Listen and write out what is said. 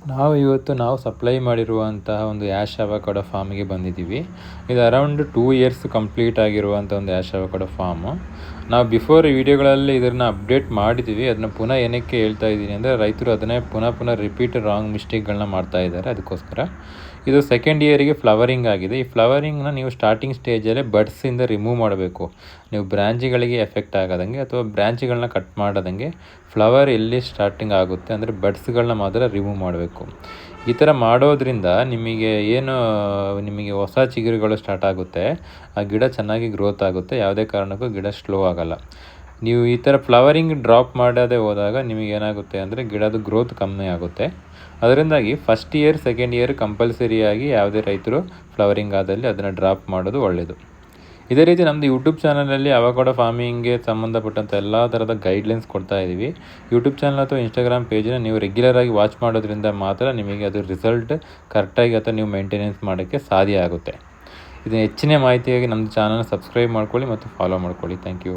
ನಾವು ಸಪ್ಲೈ ಮಾಡಿರುವಂತಹ ಒಂದು ಆ್ಯಶ್ ಅವಕಾಡೋ ಫಾರ್ಮಿಗೆ ಬಂದಿದ್ದೀವಿ. ಇದು ಅರೌಂಡ್ 2 ಇಯರ್ಸ್ ಕಂಪ್ಲೀಟ್ ಆಗಿರುವಂಥ ಒಂದು ಆ್ಯಶ್ ಅವಕಾಡೋ ಫಾರ್ಮು. ನಾವು ಬಿಫೋರ್ ಈ ವಿಡಿಯೋಗಳಲ್ಲಿ ಇದನ್ನು ಅಪ್ಡೇಟ್ ಮಾಡಿದ್ದೀವಿ. ಅದನ್ನು ಪುನಃ ಏನಕ್ಕೆ ಹೇಳ್ತಾ ಇದ್ದೀನಿ ಅಂದರೆ, ರೈತರು ಅದನ್ನೇ ಪುನಃ ರಿಪೀಟ್ ರಾಂಗ್ ಮಿಸ್ಟೇಕ್ಗಳನ್ನ ಮಾಡ್ತಾ ಇದ್ದಾರೆ. ಅದಕ್ಕೋಸ್ಕರ ಇದು ಸೆಕೆಂಡ್ ಇಯರಿಗೆ ಫ್ಲವರಿಂಗ್ ಆಗಿದೆ. ಈ ಫ್ಲವರಿಂಗ್ನ ನೀವು ಸ್ಟಾರ್ಟಿಂಗ್ ಸ್ಟೇಜಲ್ಲೇ ಬಡ್ಸಿಂದ ರಿಮೂವ್ ಮಾಡಬೇಕು. ನೀವು ಬ್ರ್ಯಾಂಚಿಗಳಿಗೆ ಎಫೆಕ್ಟ್ ಆಗದಂಗೆ ಅಥವಾ ಬ್ರ್ಯಾಂಚ್ಗಳನ್ನ ಕಟ್ ಮಾಡದಂಗೆ ಫ್ಲವರ್ ಎಲ್ಲಿ ಸ್ಟಾರ್ಟಿಂಗ್ ಆಗುತ್ತೆ ಅಂದರೆ ಬಡ್ಸ್ಗಳನ್ನ ಮಾತ್ರ ರಿಮೂವ್ ಮಾಡಬೇಕು. ಈ ಥರ ಮಾಡೋದ್ರಿಂದ ನಿಮಗೆ ಹೊಸ ಚಿಗುರುಗಳು ಸ್ಟಾರ್ಟ್ ಆಗುತ್ತೆ. ಆ ಗಿಡ ಚೆನ್ನಾಗಿ ಗ್ರೋತ್ ಆಗುತ್ತೆ. ಯಾವುದೇ ಕಾರಣಕ್ಕೂ ಗಿಡ ಸ್ಲೋ ಆಗಲ್ಲ. ನೀವು ಈ ಥರ ಫ್ಲವರಿಂಗ್ ಡ್ರಾಪ್ ಮಾಡದೇ ಹೋದಾಗ ನಿಮಗೆ ಏನಾಗುತ್ತೆ ಅಂದರೆ ಗಿಡದ ಗ್ರೋತ್ ಕಮ್ಮಿ ಆಗುತ್ತೆ. ಅದರಿಂದಾಗಿ ಫಸ್ಟ್ ಇಯರ್ ಸೆಕೆಂಡ್ ಇಯರ್ ಕಂಪಲ್ಸರಿಯಾಗಿ ಯಾವುದೇ ರೈತರು ಫ್ಲವರಿಂಗ್ ಆದಲ್ಲಿ ಅದನ್ನು ಡ್ರಾಪ್ ಮಾಡೋದು ಒಳ್ಳೆಯದು. ಇದೇ ರೀತಿ ನಮ್ಮದು ಯೂಟ್ಯೂಬ್ ಚಾನಲಲ್ಲಿ ಅವಕಾಡೋ ಫಾರ್ಮಿಂಗ್ಗೆ ಸಂಬಂಧಪಟ್ಟಂಥ ಎಲ್ಲ ಥರದ ಗೈಡ್ಲೈನ್ಸ್ ಕೊಡ್ತಾ ಇದ್ದೀವಿ. ಯೂಟ್ಯೂಬ್ ಚಾನಲ್ ಅಥವಾ ಇನ್ಸ್ಟಾಗ್ರಾಮ್ ಪೇಜನ್ನ ನೀವು ರೆಗ್ಯುಲರಾಗಿ ವಾಚ್ ಮಾಡೋದ್ರಿಂದ ಮಾತ್ರ ನಿಮಗೆ ಅದು ರಿಸಲ್ಟ್ ಕರೆಕ್ಟಾಗಿ ಅಥವಾ ನೀವು ಮೇಂಟೆನೆನ್ಸ್ ಮಾಡೋಕ್ಕೆ ಸಾಧ್ಯ ಆಗುತ್ತೆ. ಇದು ಹೆಚ್ಚಿನ ಮಾಹಿತಿಯಾಗಿ ನಮ್ಮ ಚಾನಲ್ನ ಸಬ್ಸ್ಕ್ರೈಬ್ ಮಾಡ್ಕೊಳ್ಳಿ ಮತ್ತು ಫಾಲೋ ಮಾಡ್ಕೊಳ್ಳಿ. Thank you.